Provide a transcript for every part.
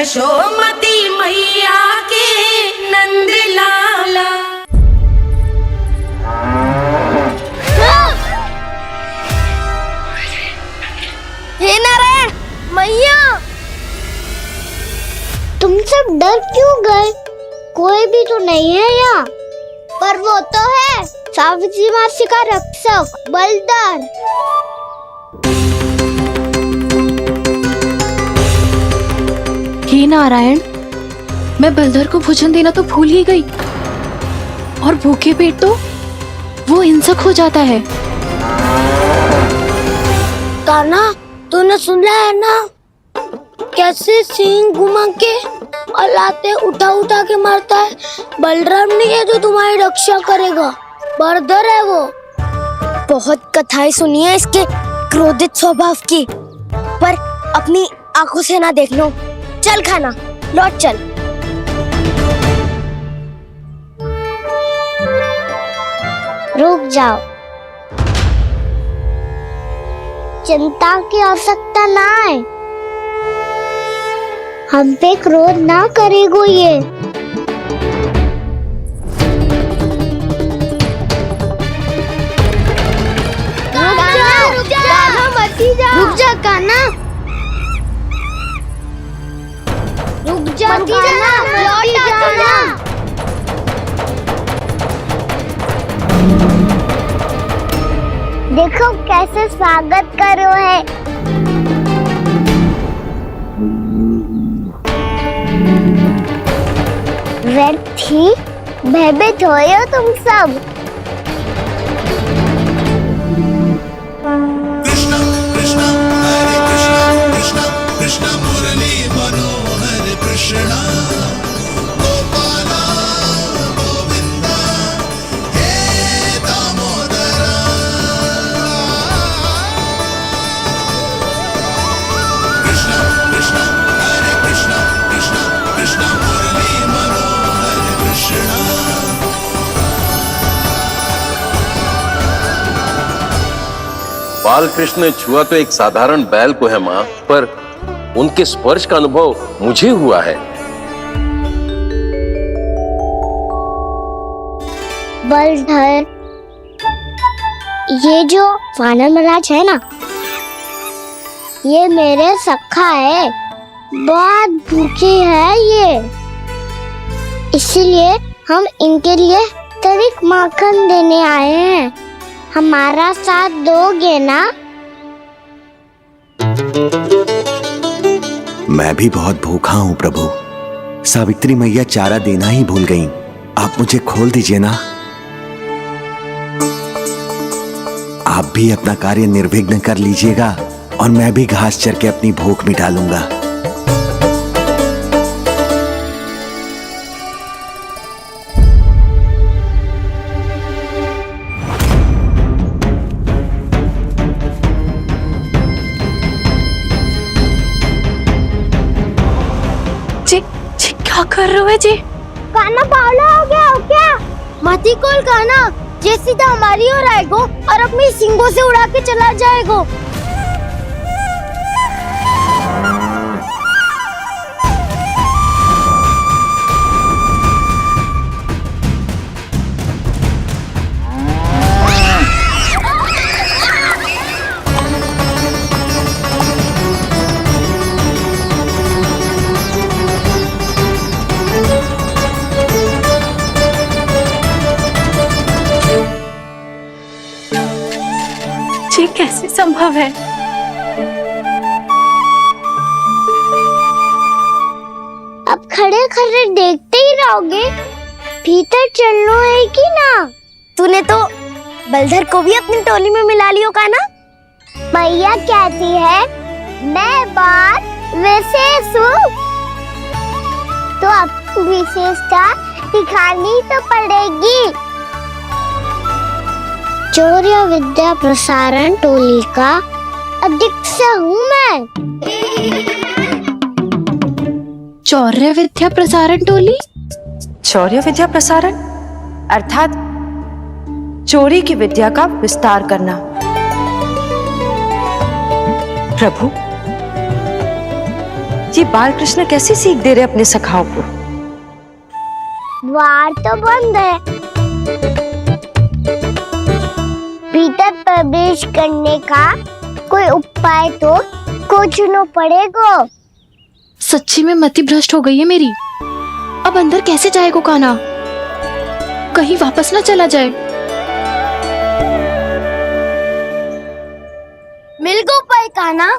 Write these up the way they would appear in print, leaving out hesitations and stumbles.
यशोमती मैया के नंद लाला। हे नारायण मैया, तुम सब डर क्यों गए? कोई भी तो नहीं है यहाँ। पर वो तो है, सावित्री मासी का रक्षक बलदार। हे नारायण, मैं बलधर को भोजन देना तो भूल ही गई, और भूखे पेट तो वो हिंसक हो जाता है। कान्हा, तूने सुना है ना कैसे सींग घुमा के और लाते उठा उठा के मारता है? बलराम नहीं है जो तुम्हारी रक्षा करेगा, बलधर है वो। बहुत कथाएं सुनी है इसके क्रोधित स्वभाव की, पर अपनी आंखों से ना देख लो। चल खाना, लौट चल। रुक जाओ, चिंता की आवश्यकता ना है। हम पे क्रोध ना करेगो ये। रुक जा कान्हा, रुक जा कान्हा, लौट जाना। देखो कैसे स्वागत करो है। व्यर्थ ही भयभीत हो तुम सब। कृष्ण कृष्ण हरे कृष्ण कृष्ण कृष्ण मुरली मनोहर कृष्ण गोपाला गोविंदा हे दामोदरा। कृष्ण कृष्ण हरे कृष्ण कृष्ण कृष्ण मुरली मनोहर कृष्ण। बाल कृष्ण ने छुआ तो एक साधारण बैल को है माँ, पर उनके स्पर्श का अनुभव मुझे हुआ है। बलधर, ये जो वानर महाराज है ना, ये मेरे सखा है। बहुत भूखे है ये, इसलिए हम इनके लिए तरीक माखन देने आए हैं। हमारा साथ दोगे ना? मैं भी बहुत भूखा हूँ प्रभु। सावित्री मैया चारा देना ही भूल गईं। आप मुझे खोल दीजिए ना। आप भी अपना कार्य निर्विघ्न कर लीजिएगा और मैं भी घास चर के अपनी भूख मिटा लूंगा। क्या कर रहे हो जी? कान्हा पागल हो गया हो क्या? मती कोल कान्हा, जे सीधा हमारी ओर आएगो और अपनी सींगों से उड़ा के चला जाएगो। ये कैसे संभव है? अब खड़े खड़े देखते ही रहोगे? भीतर चलना है कि ना? तूने तो बलधर को भी अपनी टोली में मिला लियो का ना? भैया कहती है मैं बात विशेष हूँ, तो अब विशेषता दिखानी तो पड़ेगी। चौर्य विद्या प्रसारण टोली का अध्यक्ष हूँ मैं। चौर्य विद्या प्रसारण टोली? चौर्य विद्या प्रसारण अर्थात चोरी की विद्या का विस्तार करना। प्रभु, ये बाल कृष्ण कैसी सीख दे रहे अपने सखाओं को? द्वार तो बंद है, भीतर प्रवेश करने का कोई उपाय तो खोजना पड़ेगा। सच्ची में मति भ्रष्ट हो गई है मेरी। अब अंदर कैसे जाएगा कान्हा? कहीं वापस ना चला जाए। मिल गो उपाय कान्हा।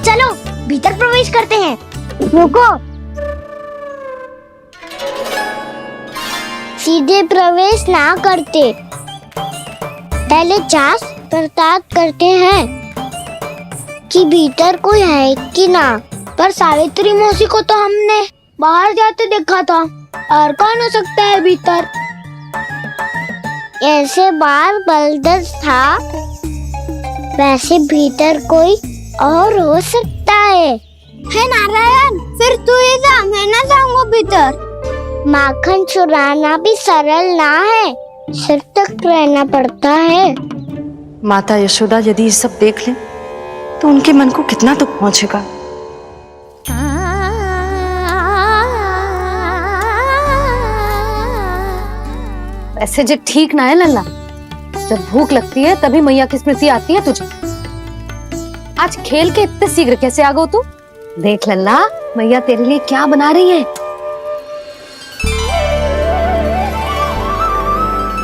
चलो भीतर प्रवेश करते हैं। रुको, सीधे प्रवेश ना करते, पहले जांच पड़ताल करते हैं कि भीतर कोई है कि ना। पर सावित्री मौसी को तो हमने बाहर जाते देखा था, और कौन हो सकता है भीतर? ऐसे बार बलदर था, वैसे भीतर कोई और हो सकता है नारायण? फिर तू ही जा, मैं ना जाऊंगा भीतर। माखन चुराना भी सरल ना है, सिर तक रहना पड़ता है। माता यशोदा यदि ये सब देख लें तो उनके मन को कितना दुख पहुंचेगा। ऐसे जो ठीक ना है लल्ला, जब भूख लगती है तभी मैया की स्मृति आती है तुझे। आज खेल के इतने शीघ्र कैसे आ गो तू? देख लल्ला, मैया तेरे लिए क्या बना रही है।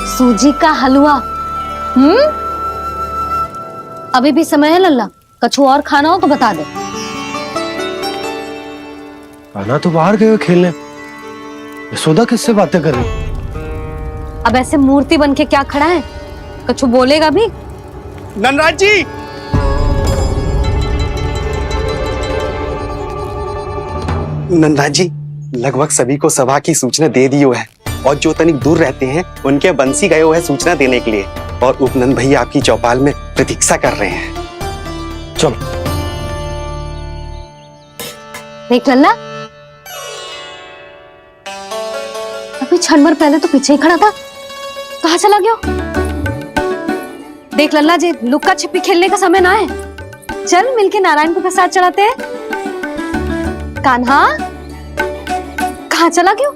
सूजी का हलवा। अभी भी समय है लल्ला, कछु और खाना हो तो बता दे। कान्हा तो बाहर गए हो खेलने, यशोदा किससे बातें कर रही? अब ऐसे मूर्ति बन के क्या खड़ा है, कछु बोलेगा भी? नंदराज जी, नंदराज जी, लगभग सभी को सभा की सूचना दे दी है, और जो तनिक दूर रहते हैं उनके बंसी गए हुए सूचना देने के लिए, और उपनंद भैया आपकी चौपाल में प्रतीक्षा कर रहे हैं। चलो। देख लल्ला, अभी क्षण भर पहले तो पीछे ही खड़ा था, कहाँ चला गया? देख लल्ला जी, लुक्का छिपी खेलने का समय ना है। चल मिलके नारायण को प्रसाद चढ़ाते हैं। कान्हा, कहाँ चला गया?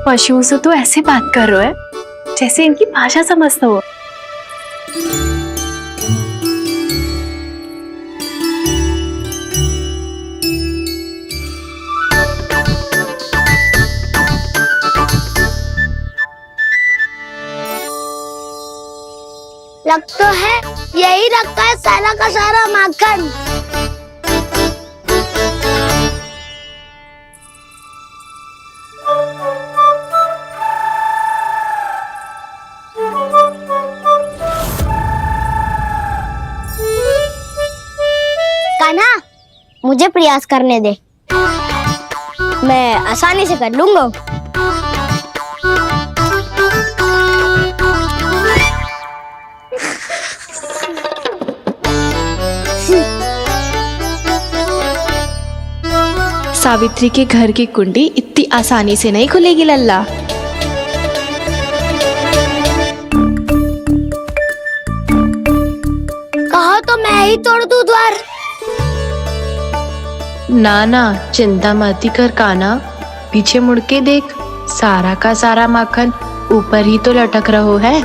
पशुओं से तो ऐसे बात कर रहे हो जैसे इनकी भाषा समझता हो। लग तो है यही रखा है सारा का सारा माखन। कान्हा, मुझे प्रयास करने दे, मैं आसानी से कर लूंगा। सावित्री के घर की कुंडी इतनी आसानी से नहीं खुलेगी लल्ला। कहा तो मैं ही तोड़ दूं द्वार। ना ना, चिंता मत कर कान्हा, पीछे मुड़ के देख, सारा का सारा माखन ऊपर ही तो लटक रहो है।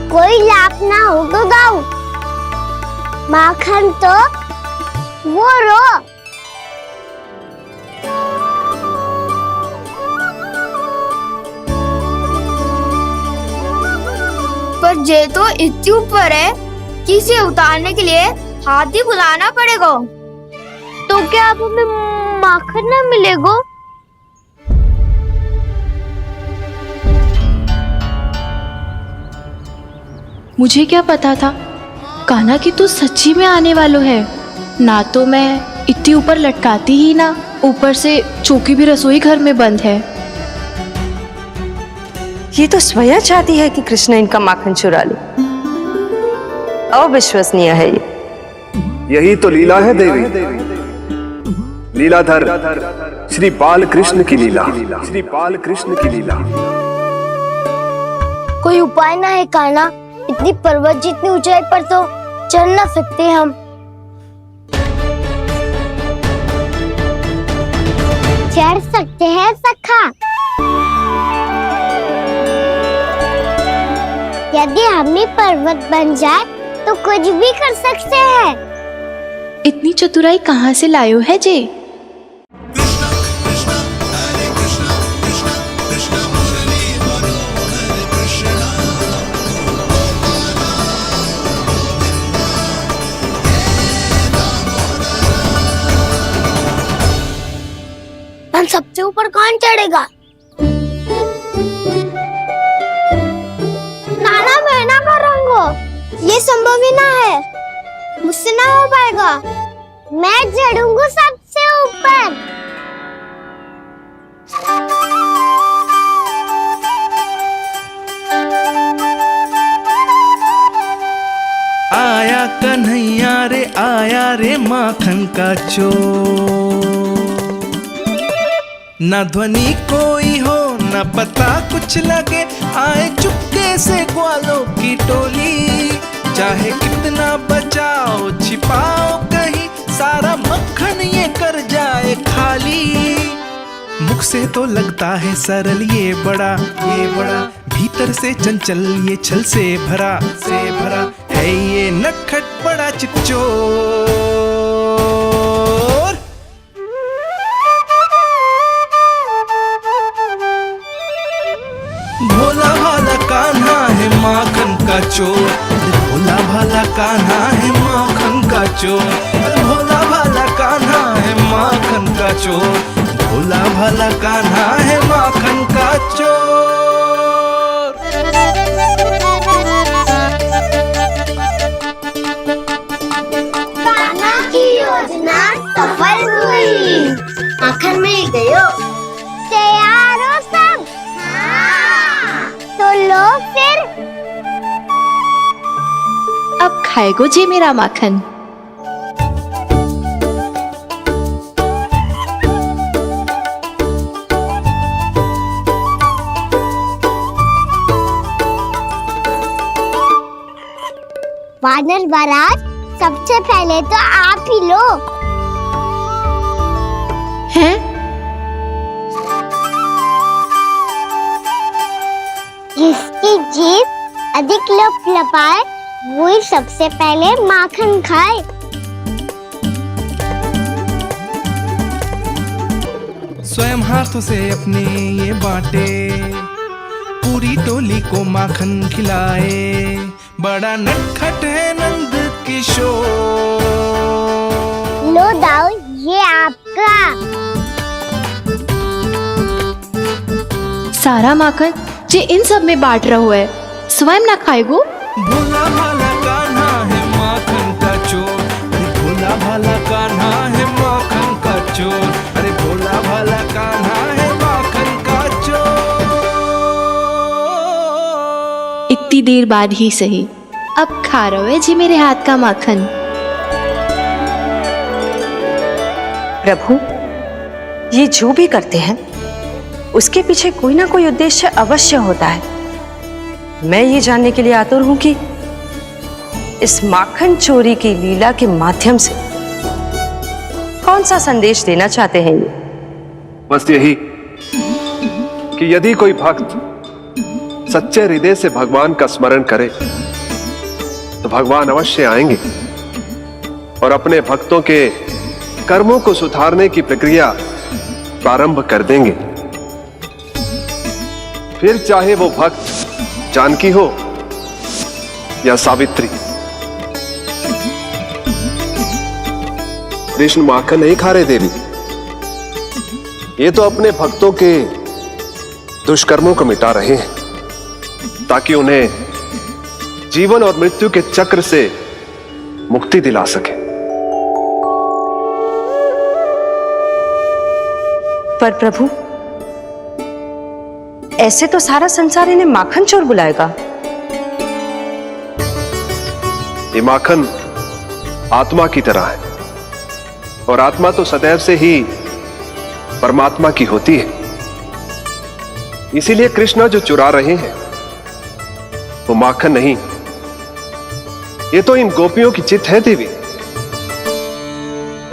कोई लाभ ना होगा गाँव, माखन तो वो रो। पर जे तो इतनी ऊपर है धरती से उतारने के लिए हाथी बुलाना पड़ेगा। तो क्या अब हमें माखन न मिलेगा? मुझे क्या पता था कान्हा कि तू सच्ची में आने वालो है। ना तो मैं इतनी ऊपर लटकाती ही ना, ऊपर से चौकी भी रसोई घर में बंद है। ये तो स्वयं चाहती है कि कृष्ण इनका माखन चुरा ले। अविश्वसनीय है ये। यही तो लीला है देवी, लीलाधर श्री बाल कृष्ण की लीला, श्री बाल कृष्ण की लीला। कोई उपाय ना है कान्हा? इतनी पर्वत जितनी ऊंचाई पर तो चढ़ ना सकते हम। चढ़ सकते हैं सखा, यदि हम ही पर्वत बन जाए तो कुछ भी कर सकते हैं। इतनी चतुराई कहाँ से लायो है जे? हम सबसे ऊपर कौन चढ़ेगा? नाना मैं ना करूँगा, ये संभव ही ना है, मुझसे ना हो पाएगा। मैं चढ़ूंगा सबसे ऊपर। आया कन्हैया रे आया रे माखन का चोर, न ध्वनि कोई हो न पता कुछ लगे, आए चुपके से ग्वालों की टोली। चाहे कितना बचाओ छिपाओ कहीं, सारा मक्खन ये कर जाए खाली। मुख से तो लगता है सरल ये बड़ा, भीतर से चंचल ये छल से भरा है ये नटखट बड़ा चिच्चोर। भोला भाला कान्हा है माखन का चोर, भोला भाला कान्हा है माखन का चोर, भोला भाला कान्हा है माखन का चोर, भोला भाला कान्हा है माखन का चोर। कान्हा की योजना सफल हुई, माखन मिल गयो। तैयार हो सब? हाँ। तो लो फिर। अब खाएगो जे मेरा माखन। वानर महाराज, सबसे पहले तो आप ही लो। हैं? जिसकी जीभ अधिक लपलपाए वही सबसे पहले माखन खाए। स्वयं हाथों से अपने ये बांटे, पूरी टोली को माखन खिलाए, बड़ा नटखट है नंद किशोर। लो दाऊ, ये आपका। सारा माखन जे इन सब में बांट रहो है, स्वयं ना खाएगो। भोला भाला कान्हा है माखन का चोर, अरे भोला भाला कान्हा है माखन का चोर, अरे भोला भाला कान्हा है माखन का चोर। इतनी देर बाद ही सही, अब खा रहो है जी मेरे हाथ का माखन। प्रभु, ये जो भी करते हैं उसके पीछे कोई ना कोई उद्देश्य अवश्य होता है। मैं ये जानने के लिए आतुर हूं कि इस माखन चोरी की लीला के माध्यम से कौन सा संदेश देना चाहते हैं ये। बस यही कि यदि कोई भक्त सच्चे हृदय से भगवान का स्मरण करे तो भगवान अवश्य आएंगे और अपने भक्तों के कर्मों को सुधारने की प्रक्रिया प्रारंभ कर देंगे। फिर चाहे वो भक्त जानकी हो या सावित्री, कृष्ण माखन नहीं खा रहे देवी, ये तो अपने भक्तों के दुष्कर्मों को मिटा रहे हैं ताकि उन्हें जीवन और मृत्यु के चक्र से मुक्ति दिला सके। पर प्रभु, ऐसे तो सारा संसार इन्हें माखन चोर बुलाएगा। ये माखन आत्मा की तरह है और आत्मा तो सदैव से ही परमात्मा की होती है। इसीलिए कृष्ण जो चुरा रहे हैं वो माखन नहीं, ये तो इन गोपियों की चित्त है देवी।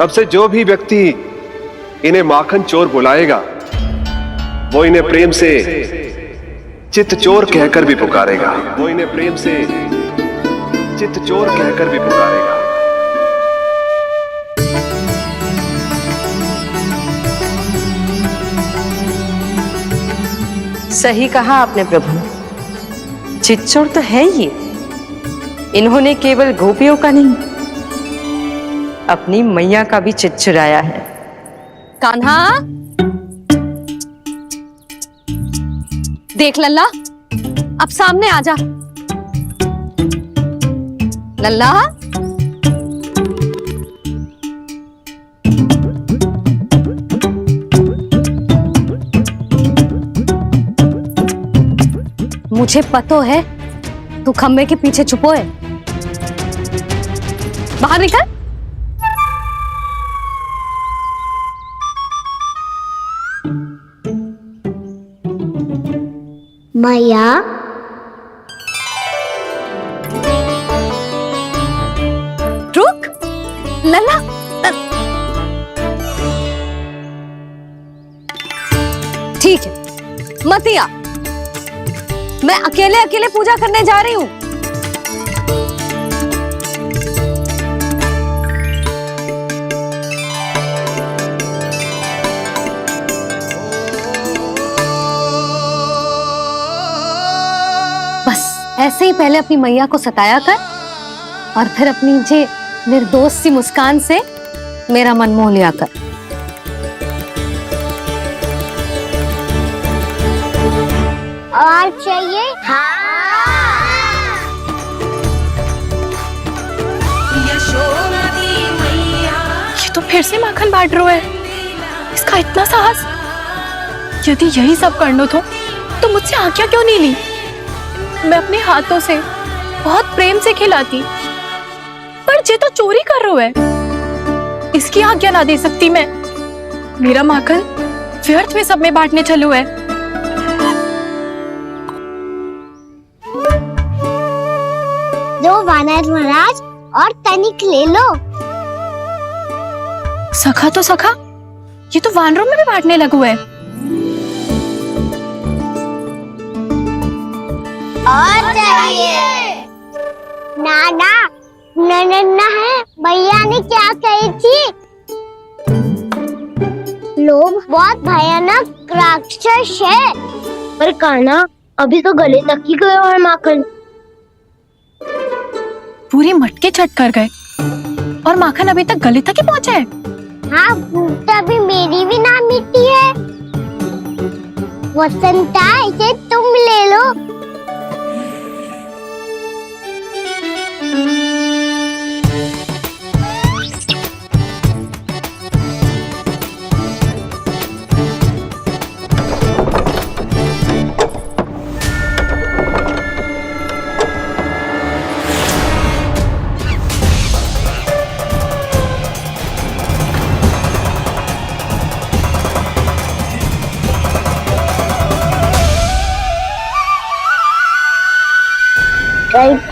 अब से जो भी व्यक्ति इन्हें माखन चोर बुलाएगा वो इन्हें प्रेम से चित्त चोर कहकर भी पुकारेगा। वो इन्हें प्रेम से चित्त चोर कहकर भी पुकारेगा। सही कहा आपने प्रभु, चित्त चोर तो है ये। इन्होंने केवल गोपियों का नहीं, अपनी मैया का भी चित्त चुराया है। कान्हा, देख लल्ला, अब सामने आ जा। लल्ला, मुझे पतो है तू खम्बे के पीछे छुपो है। बाहर निकल। मैया, रुक लल्ला, ठीक है मत आ, मैं अकेले अकेले पूजा करने जा रही हूँ। ऐसे ही पहले अपनी मैया को सताया कर और फिर अपनी जे निर्दोष सी मुस्कान से मेरा मन मोह लिया कर। और चाहिए? ये तो फिर से माखन बांट रहा है। इसका इतना साहस। यदि यही सब करना तो मुझसे आज्ञा क्यों नहीं ली? मैं अपने हाथों से बहुत प्रेम से खिलाती, पर जे तो चोरी कर रहा है। इसकी आज्ञा ना दे सकती मैं। मेरा माखन व्यर्थ में सब में बांटने चलू है। दो वानर महाराज और तनिक ले लो। सखा तो सखा, ये तो वानरों में भी बांटने लगू है। और चाहिए? नाना, नन्ना है, भैया ने क्या कही थी? लोभ बहुत भयानक राक्षस है। पर कान्हा, अभी तो गले तक ही गया है माखन। पूरी मटके चट कर गए और माखन अभी तक गले तक ही पहुंचा है। हाँ, भूख तभी मेरी भी ना मिटी है। वसंता, इसे तुम ले लो।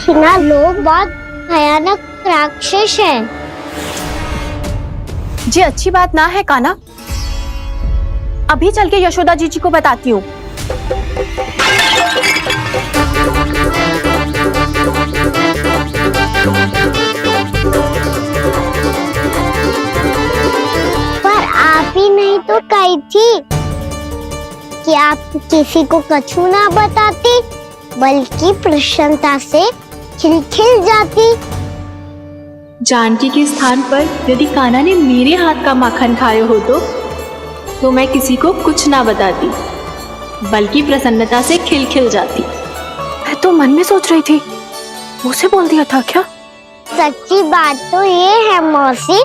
ना, लोग बहुत भयानक राक्षस हैं। जी अच्छी बात ना है कान्हा। अभी चल के यशोदा जी को बताती हूँ। पर आप ही नहीं तो कही थी कि आप किसी को कछु ना बताती, बल्कि प्रसन्नता से खिलखिल जाती। जानकी के स्थान पर यदि कान्हा ने मेरे हाथ का माखन खाया हो तो मैं किसी को कुछ ना बताती, बल्कि प्रसन्नता से खिलखिल जाती। मैं तो मन में सोच रही थी, मुझसे बोल दिया था क्या? सच्ची बात तो ये है मौसी,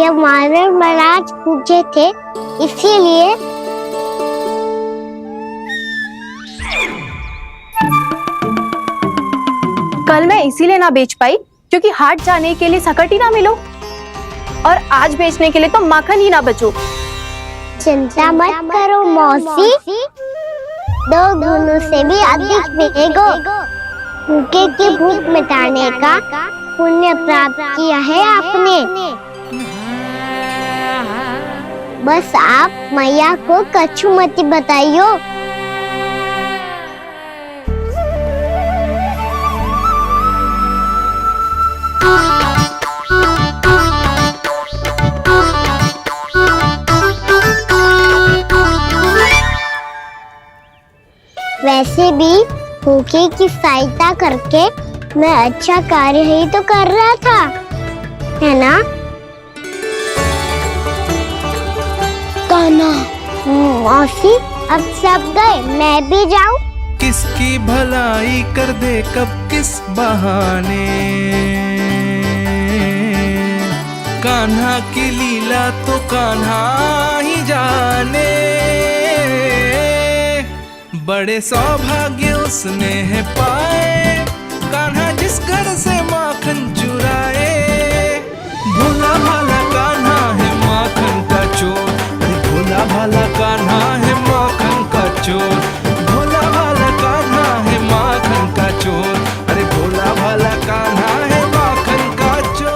ये मानव महाराज पूछे थे, इसीलिए कल मैं इसीलिए ना बेच पाई क्योंकि हाट जाने के लिए सकट ही ना मिलो, और आज बेचने के लिए तो माखन ही ना बचो। चिंता मत करो मौसी, 2 गुनों से भी अधिक मिलेगा। भूखे की भूख मिटाने का पुण्य प्राप्त किया है आपने। बस आप मैया को कछु मत बताइयो। वैसे भी भूखे की सहायता करके मैं अच्छा कार्य ही तो कर रहा था, है ना? कान्हा, मौसी अब सब गए, मैं भी जाऊं? किसकी भलाई कर दे कब किस बहाने, कान्हा की लीला तो कान्हा ही जाने। बड़े सौभाग्य उसने है पाए, कान्हा जिस घर से माखन चुराए।